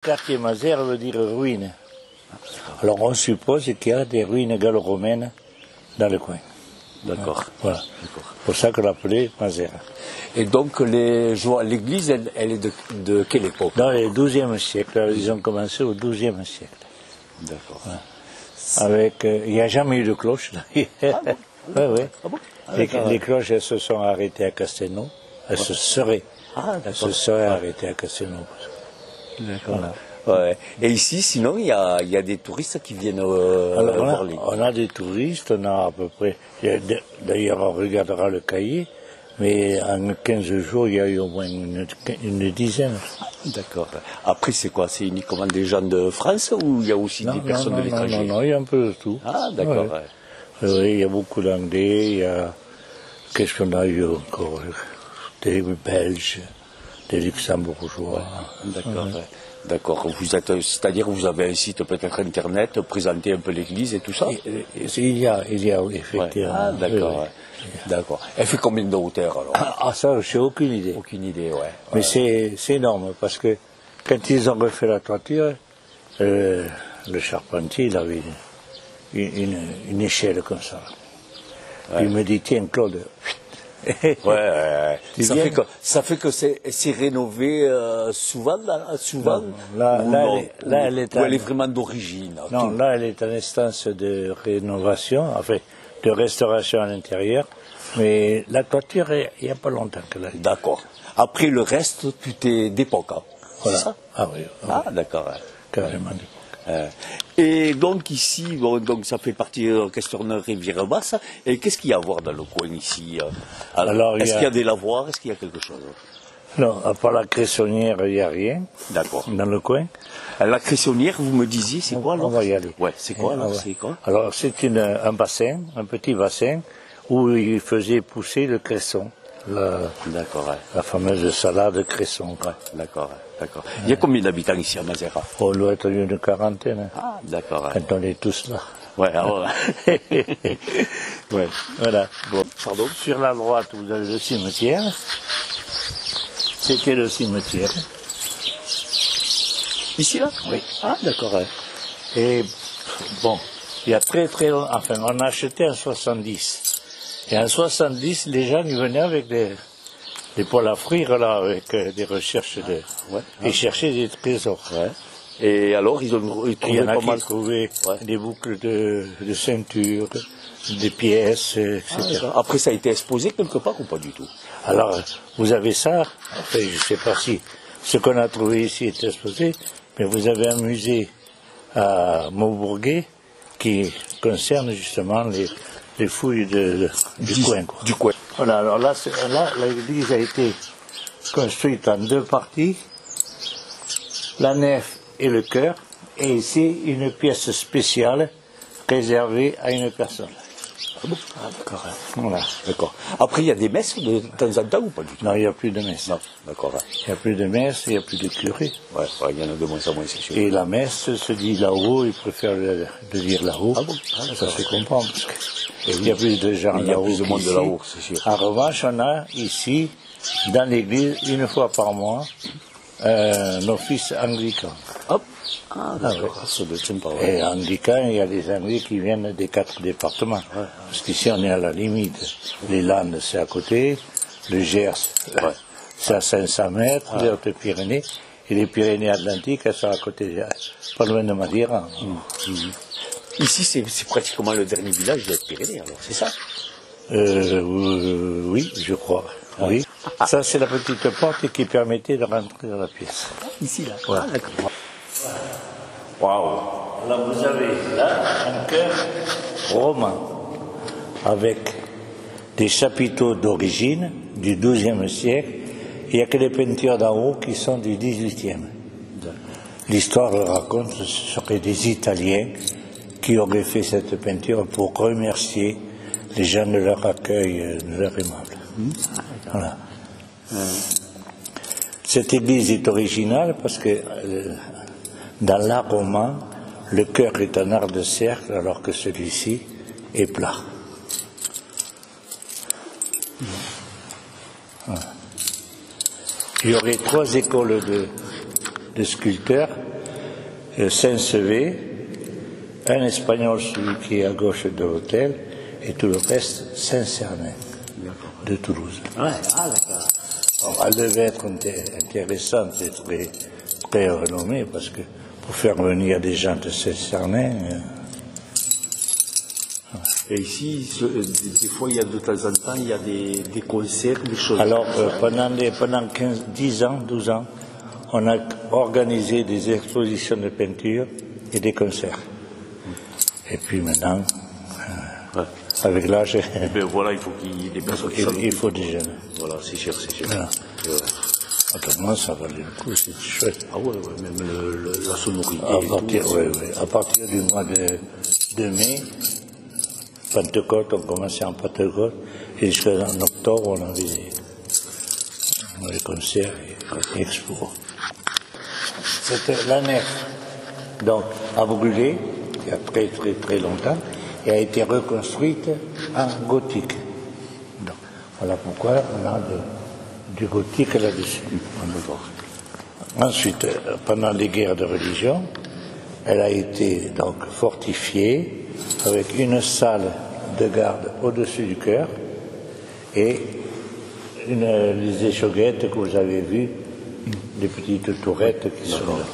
Quartier Mazères veut dire ruine. Alors on suppose qu'il y a des ruines gallo-romaines dans le coin. D'accord. Voilà. C'est pour ça qu'on l'appelait Mazères. Et donc l'église, elle est de quelle époque? Dans le XIIe siècle. Alors, ils ont commencé au XIIe siècle. D'accord. Voilà. Avec, il n'y a jamais eu de cloche. Oui, oui. Les cloches, elles se sont arrêtées à Castelnau. Elles se seraient arrêtées à Castelnau. D'accord. Voilà. Ouais. Et ici, sinon, il y a des touristes qui viennent voir l'église. On a des touristes, on a à peu près. D'ailleurs, on regardera le cahier, mais en 15 jours, il y a eu au moins une dizaine. D'accord. Après, c'est quoi? C'est uniquement des gens de France ou il y a aussi des personnes de l'étranger? Non, il y a un peu de tout. Ah, d'accord. Ouais. Oui, il y a beaucoup d'anglais, il y a. Qu'est-ce qu'on a eu encore? Des Belges, des Luxembourgeois. D'accord. Ouais. D'accord. C'est-à-dire que vous avez un site peut-être internet, présenter un peu l'église et tout ça? Il y a, oui, effectivement. Ouais. Ah, d'accord. Ouais. D'accord. Elle fait combien de hauteur alors? Ah, ça, je n'ai aucune idée. Aucune idée, ouais. Mais c'est énorme parce que quand ils ont refait la toiture, le charpentier, il avait une échelle comme ça. Ouais. Il me dit, tiens, Claude. Ça fait que c'est rénové souvent. Elle est vraiment d'origine. Non, là, elle est en instance de rénovation, enfin, de restauration à l'intérieur. Mais la toiture, il n'y a pas longtemps que là. D'accord. Après, le reste, tout est d'époque. Hein. Voilà. C'est ça? Ah oui. Ah, d'accord. Ouais. Carrément d'époque. Et donc ici, donc ça fait partie de Castelnau-Rivière-Basse. Et qu'est-ce qu'il y a à voir dans le coin ici? Est-ce qu'il y a des lavoirs? Est-ce qu'il y a quelque chose? Non, à part la cressonnière, il n'y a rien. D'accord. Dans le coin. La cressonnière, vous me disiez, c'est quoi alors? On va y aller. Ouais, c'est quoi alors? C'est quoi? Alors c'est un bassin, un petit bassin, où ils faisaient pousser le cresson. D'accord. Ouais. La fameuse salade cresson. Ouais, d'accord. D'accord. Il y a combien d'habitants ici à Mazères? On doit être une quarantaine. Ah, d'accord. Quand on est tous là. Ouais, alors, ouais. Voilà. Bon, pardon. Sur la droite, vous avez le cimetière. C'était le cimetière. Ici, là? Oui. Ah, d'accord. Ouais. Et bon, il y a très longtemps, enfin, on a acheté en 70. Et en 70, les gens ils venaient avec des poêles à frire, là, avec des recherches ils cherchaient des trésors. Ouais. Et alors, ils trouvaient des boucles de ceinture, des pièces, etc. Après, ça a été exposé quelque part ou pas du tout? Alors, vous avez ça, enfin, je ne sais pas si ce qu'on a trouvé ici est exposé, mais vous avez un musée à Maubourguet qui concerne justement les fouilles du coin. Quoi. Du coin. Voilà, alors là, l'église a été construite en deux parties, la nef et le chœur, et ici une pièce spéciale réservée à une personne. Ah bon? Ah, d'accord. Voilà. D'accord. Après, il y a des messes de temps en temps ou pas du tout? Non, il n'y a plus de messe. Non, d'accord. Il n'y a plus de messe, il n'y a plus de curé. Ouais, il y en a de moins en moins, c'est sûr. Et la messe se dit là-haut, ils préfèrent le dire là-haut. Ah bon? Ça se comprend, parce qu'il y a plus de gens là-haut. Il y a plus de monde de là-haut, c'est sûr. En revanche, on a ici, dans l'église, une fois par mois, un office anglican. Hop. Ah, d'accord. Et anglican, il y a des Anglais qui viennent des 4 départements. Ouais. Parce qu'ici, on est à la limite. Les Landes, c'est à côté. Le Gers, c'est à 500 mètres. Les Hautes-Pyrénées. Et les Pyrénées-Atlantiques, elles sont à côté, pas loin de Madeira. Ici, c'est pratiquement le dernier village des Pyrénées, alors, c'est ça? Oui, je crois. Oui. Ça, c'est la petite porte qui permettait de rentrer dans la pièce. Ici, là. Ouais. Ah, d'accord. Waouh! Là, vous avez là un chœur roman avec des chapiteaux d'origine du XIIe siècle. Il n'y a que les peintures d'en haut qui sont du XVIIIe. L'histoire le raconte, ce seraient des Italiens qui auraient fait cette peinture pour remercier les gens de leur accueil, de leur aimable. Voilà. Cette église est originale parce que dans l'art roman, le chœur est un art de cercle alors que celui-ci est plat. Voilà. Il y aurait 3 écoles de sculpteurs Saint-Sevé, un Espagnol, celui qui est à gauche de l'hôtel, et tout le reste, Saint-Cernin, de Toulouse. Ouais, ah, d'accord. Alors, elle devait être intéressante et très, très renommée, parce que pour faire venir des gens de Saint-Cernin... Et ici, des fois, il y a de temps en temps, il y a des concerts, des choses. Alors, pendant 10 ans, 12 ans, on a organisé des expositions de peinture et des concerts. Et puis maintenant, avec l'âge... Ben voilà, il faut qu'il y ait des personnes qui il faut des jeunes. Voilà, c'est cher, c'est cher. Voilà. Autrement, ça valait le coup, c'est chouette. Ah ouais, même la sonorité. À partir du mois de mai, Pentecôte, on commençait en Pentecôte, et jusqu'en octobre, on avait les concerts et expos. C'était la nef, donc, a brûlé, il y a très très très longtemps, et a été reconstruite en gothique. Donc, voilà pourquoi on a du gothique là-dessus. Ensuite, pendant les guerres de religion, elle a été donc fortifiée avec une salle de garde au-dessus du chœur et les échauguettes que vous avez vues, des petites tourettes qui sont là.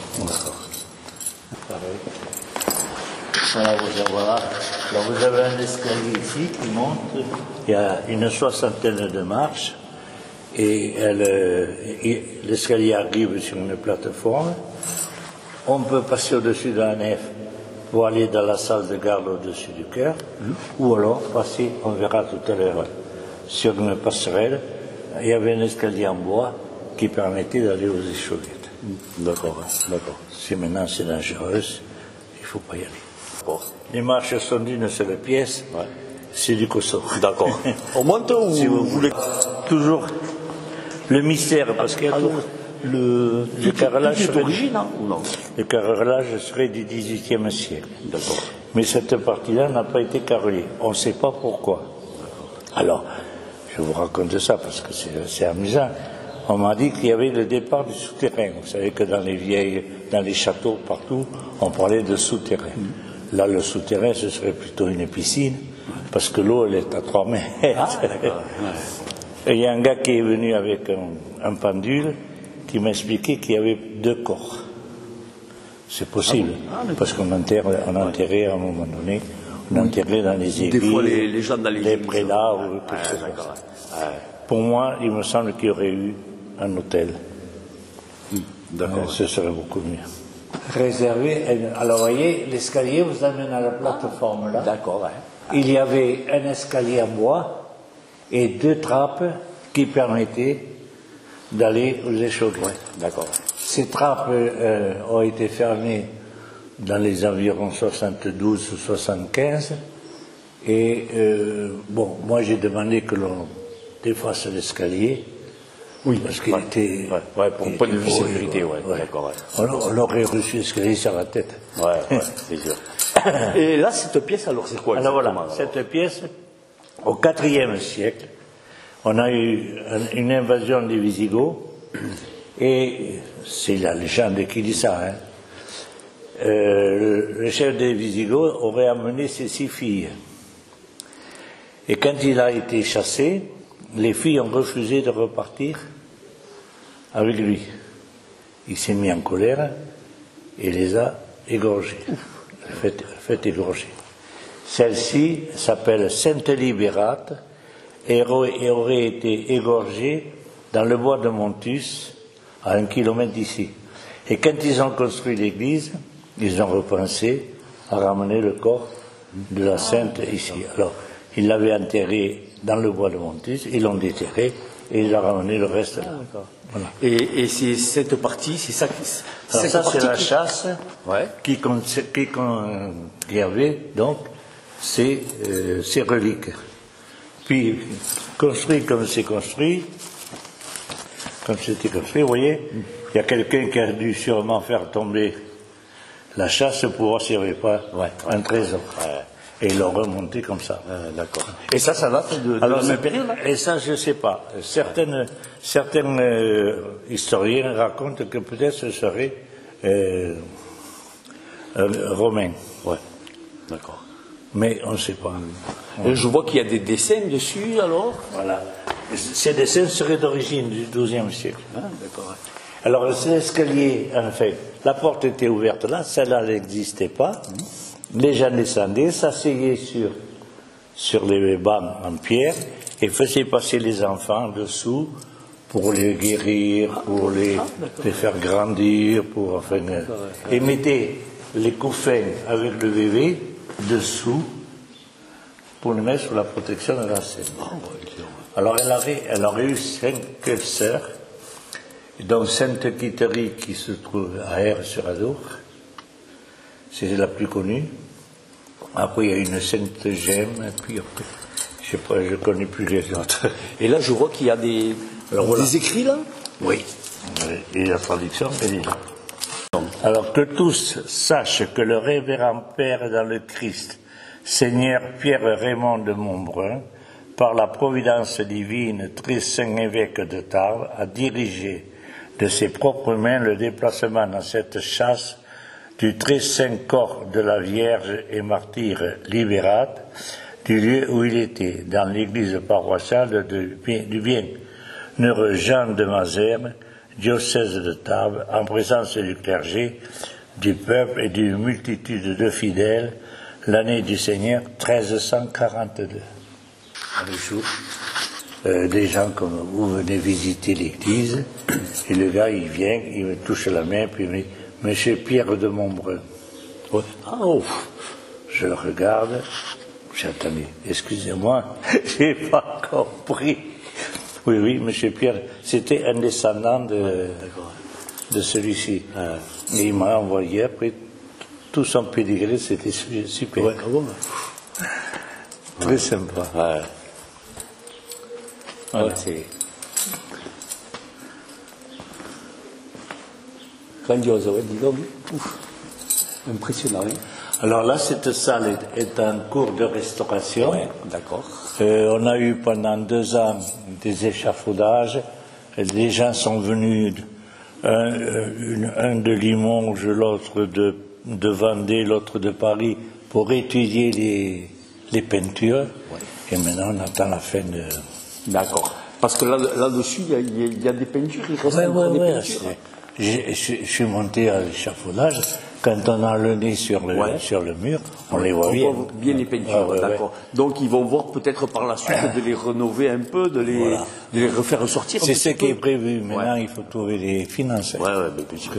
Voilà. Alors vous avez un escalier ici qui monte, il y a une 60aine de marches et l'escalier arrive sur une plateforme. On peut passer au-dessus de la nef pour aller dans la salle de garde au-dessus du chœur, ou alors passer, on verra tout à l'heure, sur une passerelle. Il y avait un escalier en bois qui permettait d'aller aux échauguettes. D'accord, d'accord. Si maintenant c'est dangereux, il ne faut pas y aller. Les marches sont d'une seule pièce, c'est du Kosovo. D'accord. On monte ou si vous voulez. Toujours le mystère, parce qu'il y a le carrelage d'origine, hein, ou non? Le carrelage serait du XVIIIe siècle. D'accord. Mais cette partie-là n'a pas été carrelée. On ne sait pas pourquoi. Alors, je vous raconte ça parce que c'est amusant. On m'a dit qu'il y avait le départ du souterrain. Vous savez que dans les châteaux, partout, on parlait de souterrain. Là, le souterrain, ce serait plutôt une piscine, parce que l'eau, elle est à 3 mètres. Et il y a un gars qui est venu avec un pendule, qui m'a expliqué qu'il y avait 2 corps. C'est possible, parce qu'on enterrait à un moment donné, on enterrait dans les églises, des fois les gens dans les prélats ou quelque chose comme ça. Pour moi, il me semble qu'il y aurait eu un hôtel. D'accord. Ce serait beaucoup mieux. Réservé. Alors, vous voyez, l'escalier vous amène à la plateforme là. D'accord. Il y avait un escalier en bois et 2 trappes qui permettaient d'aller aux échauguettes. D'accord. Ces trappes ont été fermées dans les environs 72 ou 75. Et bon, moi j'ai demandé que l'on défasse l'escalier. Oui, parce qu'il était... pour un point de vue sécurité, d'accord. On aurait reçu l'escalier sur la tête. C'est sûr. Et là, cette pièce, alors c'est quoi? Alors voilà, cette pièce, au IVe siècle, on a eu une invasion des Visigoths, et c'est la légende qui dit ça, hein. Le chef des Visigoths aurait amené ses 6 filles. Et quand il a été chassé, les filles ont refusé de repartir avec lui. Il s'est mis en colère et les a égorgées, fait égorger. Celle-ci s'appelle Sainte Libérate et aurait été égorgée dans le bois de Montus, à 1 kilomètre d'ici. Et quand ils ont construit l'église, ils ont repensé à ramener le corps de la Sainte ici. Alors, ils l'avaient enterré dans le bois de Montus, ils l'ont déterré et ils ont ramené le reste là. Voilà. Et c'est cette partie, c'est ça qui... Alors ça, c'est la chasse qui avait donc ces reliques. Puis, construit comme c'est construit, comme c'était construit, vous voyez, il y a quelqu'un qui a dû sûrement faire tomber la chasse pour voir s'il n'y avait pas un trésor. Et ils l'ont remonté comme ça. D'accord. Et ça date de la même période, là? Et ça, je ne sais pas. Certains historiens racontent que peut-être ce serait romain. Ouais, d'accord. Mais on ne sait pas. Et je vois qu'il y a des dessins dessus, alors. Voilà. Ces dessins seraient d'origine du XIIe siècle. Ah, d'accord. Alors, c'est l'escalier, en fait. La porte était ouverte là, celle-là n'existait pas. Les gens descendaient, s'asseyaient sur les bancs en pierre et faisaient passer les enfants dessous pour les guérir, pour les faire grandir, et mettaient les couffins avec le bébé dessous pour le mettre sous la protection de la scène. Alors elle aurait eu 5 sœurs, dont Sainte Quitterie qui se trouve à Aire-sur-Adour, c'est la plus connue. Après il y a une Sainte Gemme, puis après, je sais pas, je ne connais plus les autres. Et là je vois qu'il y a des écrits là. Oui, et la traduction elle est là. Alors que tous sachent que le révérend Père dans le Christ, Seigneur Pierre Raymond de Montbrun, par la providence divine, très saint évêque de Tarbes, a dirigé de ses propres mains le déplacement dans cette chasse du très saint corps de la Vierge et martyre libérate, du lieu où il était, dans l'église paroissiale du bienheureux Jean de Mazères, diocèse de Tarbes, en présence du clergé, du peuple et d'une multitude de fidèles, l'année du Seigneur 1342. Le jour, des gens comme vous venez visiter l'église, et le gars il vient, il me touche la main, puis il me dit « Monsieur Pierre de Montbrun ». Ouais. Oh. Je le regarde, j'attendais, excusez-moi, j'ai pas compris. Oui, Monsieur Pierre, c'était un descendant de celui-ci. Et il m'a envoyé après tout son pédigré, c'était super. Ouais, très sympa. Ouais. Voilà. C'est grandiose, ouais, dis donc. Impressionnant. Hein. Alors là, cette salle est en cours de restauration. Ouais, d'accord. On a eu pendant 2 ans des échafaudages. Les gens sont venus, un de Limoges, l'autre de Vendée, l'autre de Paris, pour étudier les peintures. Ouais. Et maintenant, on attend la fin de... D'accord. Parce que là-dessus, il y a des peintures, il reste encore des peintures. Je suis monté à l'échafaudage. Quand on a le nez sur le mur, on les voit bien. On voit bien les peintures, d'accord. Donc ils vont voir peut-être par la suite de les rénover un peu, de les refaire ressortir. C'est ce qui est prévu. Maintenant, il faut trouver les finances. Oui,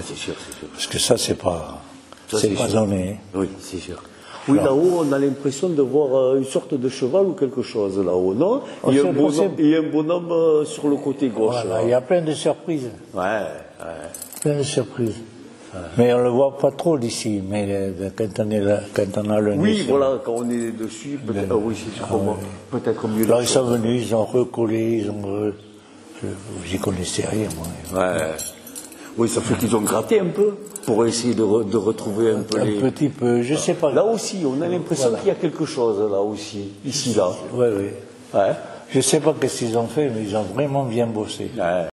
c'est sûr. Parce que ça, c'est pas donné. Oui, c'est sûr. Oui, là-haut, on a l'impression de voir une sorte de cheval ou quelque chose là-haut, non? Il y a un bonhomme sur le côté gauche. Voilà, il y a plein de surprises. Ouais. Plein de surprises. Mais on ne le voit pas trop d'ici, mais quand on a le nez. Oui, voilà, quand on est dessus, peut-être, oui, c'est sûr, peut-être mieux. Alors ils sont venus, ils ont recollé, j'y connaissais rien, moi. Ouais. Oui, ça fait qu'ils ont gratté un peu pour essayer de retrouver un peu un petit peu, je sais pas. Là aussi, on a l'impression qu'il y a quelque chose, là aussi, ici, là. Oui. Ouais. Je sais pas qu'est-ce qu'ils ont fait, mais ils ont vraiment bien bossé. Ouais.